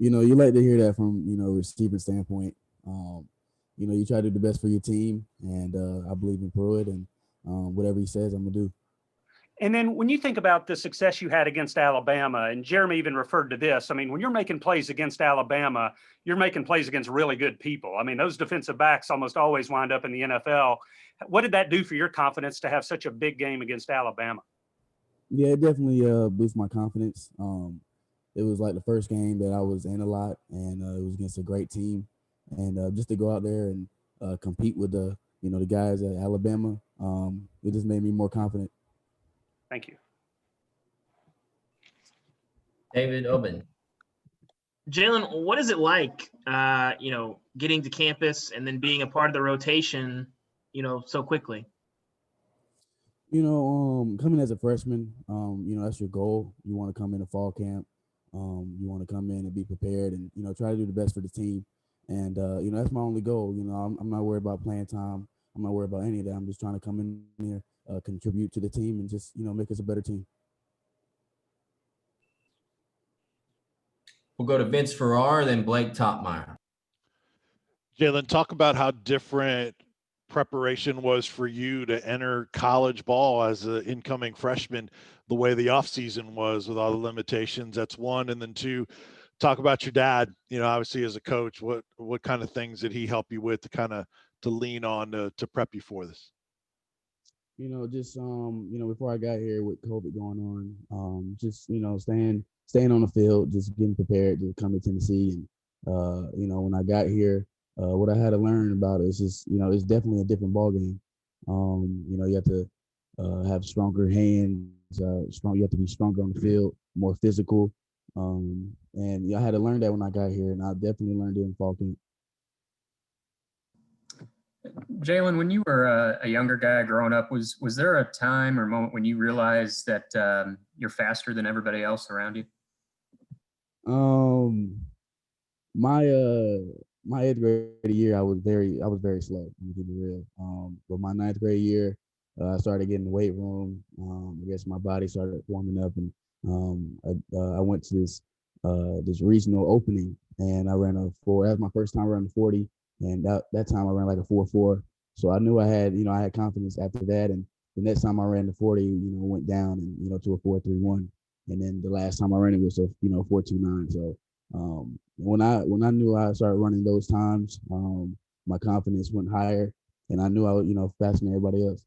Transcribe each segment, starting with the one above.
You like to hear that from receiver standpoint. Um, you try to do the best for your team, and I believe in Pruitt, and whatever he says, I'm gonna do. And then when you think about the success you had against Alabama, and Jeremy even referred to this, I mean, when you're making plays against Alabama, you're making plays against really good people. I mean, those defensive backs almost always wind up in the NFL. What did that do for your confidence to have such a big game against Alabama? Yeah, it definitely boosts my confidence. It was like the first game that I was in a lot, and it was against a great team, and just to go out there and compete with the guys at Alabama, it just made me more confident. Thank you. David Oben. Jalin, what is it like, getting to campus and then being a part of the rotation, so quickly? Coming as a freshman, that's your goal. You want to come into fall camp. You want to come in and be prepared and, try to do the best for the team. And, that's my only goal. I'm not worried about playing time. I'm not worried about any of that. I'm just trying to come in here, contribute to the team and just, make us a better team. We'll go to Vince Farrar, then Blake Topmeyer. Jalin, talk about how different preparation was for you to enter college ball as an incoming freshman, the way the offseason was with all the limitations. That's one. And then two, talk about your dad, obviously as a coach, what kind of things did he help you with to lean on to prep you for this? Before I got here with COVID going on, staying on the field, just getting prepared to come to Tennessee. And, when I got here, what I had to learn about it is just, it's definitely a different ball game. You have to have stronger hands, you have to be stronger on the field, more physical. And I had to learn that when I got here, and I definitely learned it in fall camp. Jalin, when you were a younger guy growing up, was there a time or moment when you realized that you're faster than everybody else around you? My eighth grade year, I was very slow. To be real. But my ninth grade year, I started getting in the weight room. I guess my body started warming up, and I went to this regional opening, and I ran a 4. That was my first time running 40, and that time I ran like a 4.4. So I knew I had confidence after that, and the next time I ran the 40, went down and to a 4.31, and then the last time I ran it was a 4.29. So when I knew I started running those times, my confidence went higher, and I knew I would faster than everybody else.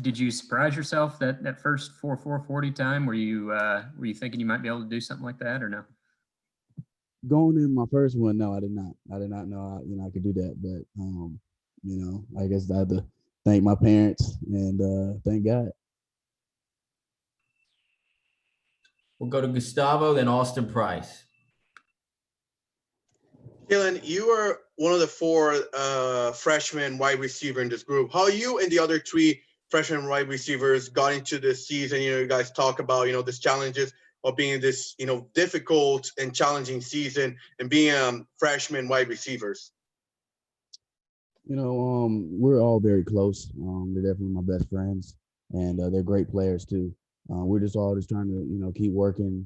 Did you surprise yourself that first 4.40 time? Were you thinking you might be able to do something like that, or no? Going in my first one, no, I did not. I did not know I could do that. But I guess I had to thank my parents and thank God. We'll go to Gustavo, then Austin Price. Jalin, you are one of the 4 freshman wide receiver in this group. How you and the other 3 freshman wide receivers got into this season? You guys talk about, these challenges of being in this, difficult and challenging season and being freshman wide receivers. We're all very close. They're definitely my best friends, and they're great players too. We're just all trying to, keep working,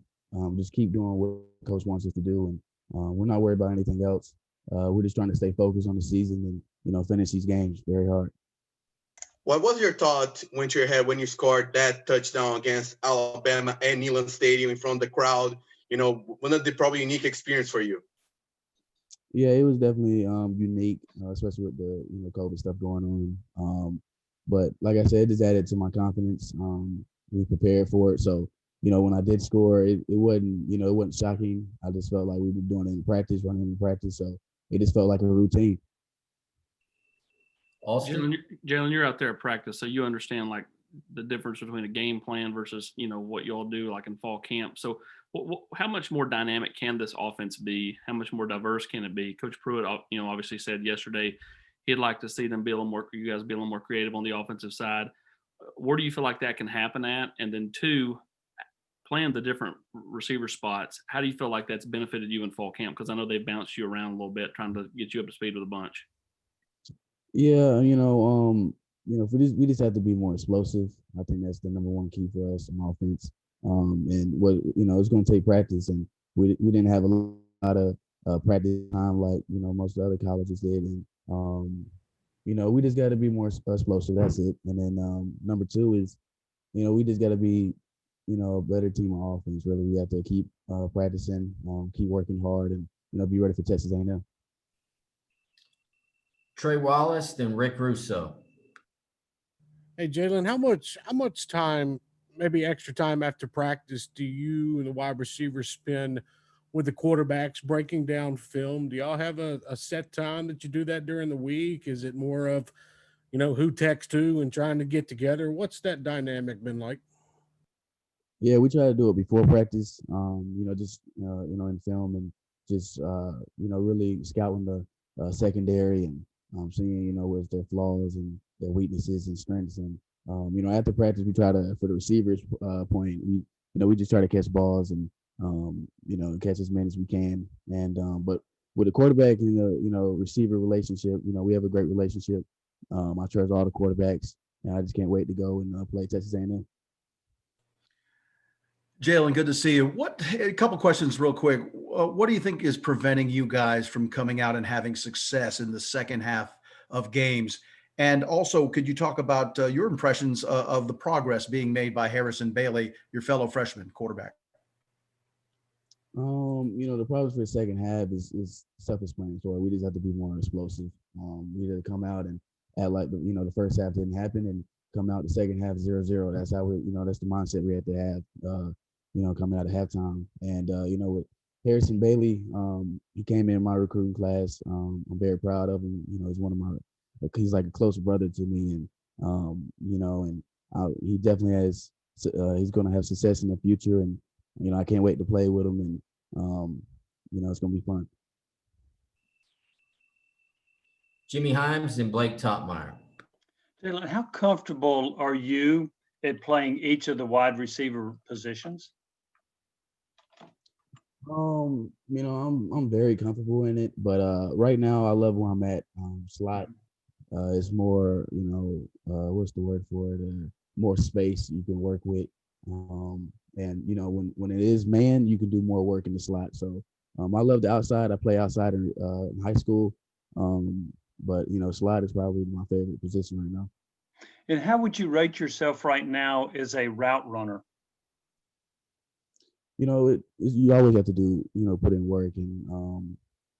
just keep doing what coach wants us to do. And we're not worried about anything else. We're just trying to stay focused on the season and, finish these games very hard. What was your thought went to your head when you scored that touchdown against Alabama and Neyland Stadium in front of the crowd? One of the probably unique experience for you. Yeah, it was definitely unique, especially with the COVID stuff going on. But like I said, it just added to my confidence. We prepared for it, so when I did score, it wasn't shocking. I just felt like we were doing it in practice, running in practice, so it just felt like a routine. Austin? Jalin, you're out there at practice, so you understand like the difference between a game plan versus what y'all do like in fall camp. So how much more dynamic can this offense be? How much more diverse can it be? Coach Pruitt, obviously said yesterday he'd like to see them be a little more, you guys be a little more creative on the offensive side. Where do you feel like that can happen at? And then 2, playing the different receiver spots, how do you feel like that's benefited you in fall camp? Because I know they've bounced you around a little bit, trying to get you up to speed with a bunch. Yeah, we just have to be more explosive. I think that's the number one key for us on offense. And what it's going to take practice, and we didn't have a lot of practice time like most of the other colleges did, and we just got to be more explosive. That's it. And then number two is we just got to be a better team on offense. Really, we have to keep practicing, keep working hard, and be ready for Texas A&M. Trey Wallace, then Rick Russo. Hey, Jalin, how much time, maybe extra time after practice, do you and the wide receivers spend with the quarterbacks breaking down film? Do y'all have a set time that you do that during the week? Is it more of, who texts who and trying to get together? What's that dynamic been like? Yeah, we try to do it before practice. Just in film and just really scouting the secondary and seeing what's their flaws and their weaknesses and strengths. And after practice, we try to, for the receivers point, we just try to catch balls and catch as many as we can. And but with the quarterback and the receiver relationship, we have a great relationship. I trust all the quarterbacks, and I just can't wait to go and play Texas A&M. Jalin, good to see you. A couple questions real quick. What do you think is preventing you guys from coming out and having success in the second half of games? And also, could you talk about your impressions of the progress being made by Harrison Bailey, your fellow freshman quarterback? The problems for the second half is self-explanatory. We just have to be more explosive. We got to come out and act like the first half didn't happen and come out the second half 0-0. That's how that's the mindset we have to have. Coming out of halftime. And, with Harrison Bailey, he came in my recruiting class. I'm very proud of him. He's like a close brother to me. And, he definitely has, he's going to have success in the future. And, I can't wait to play with him. And, it's going to be fun. Jimmy Himes and Blake Topmeyer. Jalin, how comfortable are you at playing each of the wide receiver positions? I'm very comfortable in it, but right now I love where I'm at. Slot is more, what's the word for it? More space you can work with. And when it is man, you can do more work in the slot. So I love the outside. I play outside in high school. But slot is probably my favorite position right now. And how would you rate yourself right now as a route runner? You always have to do, put in work. And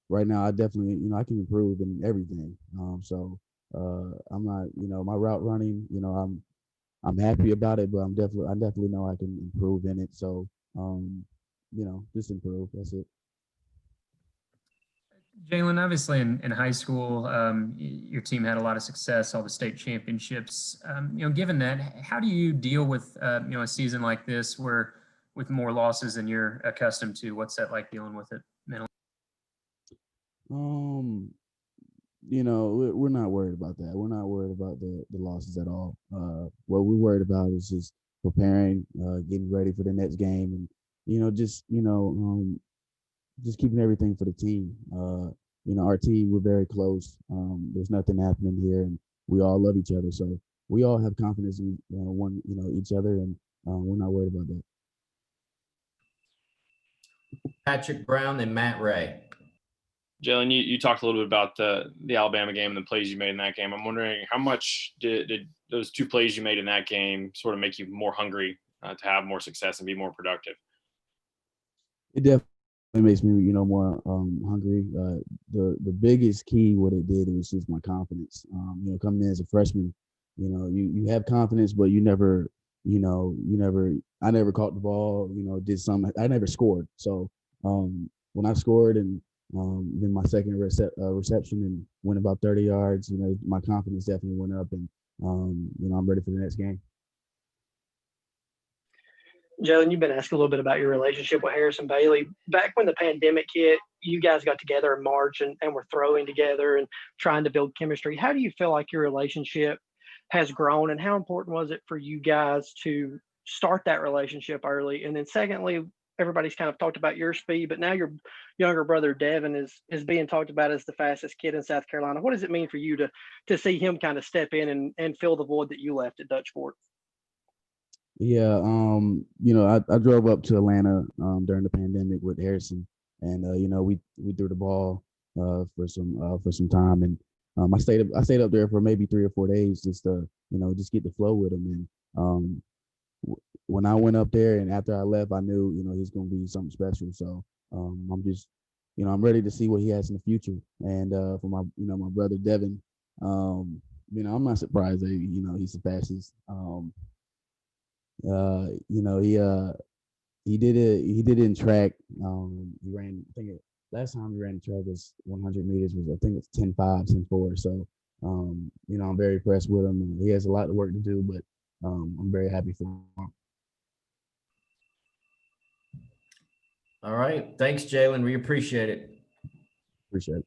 right now, I definitely, I can improve in everything. So I'm not, my route running, I'm happy about it, but I definitely know I can improve in it. So, just improve. That's it. Jalin, obviously in high school, your team had a lot of success, all the state championships. Given that, how do you deal with a season like this where with more losses than you're accustomed to? What's that like dealing with it mentally? We're not worried about that. We're not worried about the losses at all. What we're worried about is just preparing, getting ready for the next game, and just keeping everything for the team. Our team, we're very close. There's nothing happening here, and we all love each other. So we all have confidence in each other, and we're not worried about that. Patrick Brown and Matt Ray. Jalin, you talked a little bit about the Alabama game and the plays you made in that game. I'm wondering how much did those two plays you made in that game sort of make you more hungry to have more success and be more productive? It definitely makes me, more hungry. The biggest key, what it did was just my confidence. Coming in as a freshman, you have confidence, but I never caught the ball, did something. I never scored. So when I scored and then my second reception and went about 30 yards, my confidence definitely went up, and I'm ready for the next game. Jalin, you've been asking a little bit about your relationship with Harrison Bailey. Back when the pandemic hit, you guys got together in March and were throwing together and trying to build chemistry. How do you feel like your relationship has grown, and how important was it for you guys to start that relationship early? And then secondly, everybody's kind of talked about your speed, but now your younger brother Devin is being talked about as the fastest kid in South Carolina. What does it mean for you to see him kind of step in and fill the void that you left at Dutch Fork? Yeah, I drove up to Atlanta during the pandemic with Harrison, and we threw the ball for some time, and I stayed up there for maybe 3 or 4 days just to just get the flow with him. And when I went up there and after I left, I knew he's gonna be something special. So I'm just I'm ready to see what he has in the future. And for my brother Devin, I'm not surprised that he surpasses. He did it. He did it in track. He ran. Last time he ran track was 100 meters. I think it's 10.5, 10.4. So I'm very impressed with him. He has a lot of work to do, but I'm very happy for him. All right. Thanks, Jalin. We appreciate it. Appreciate it.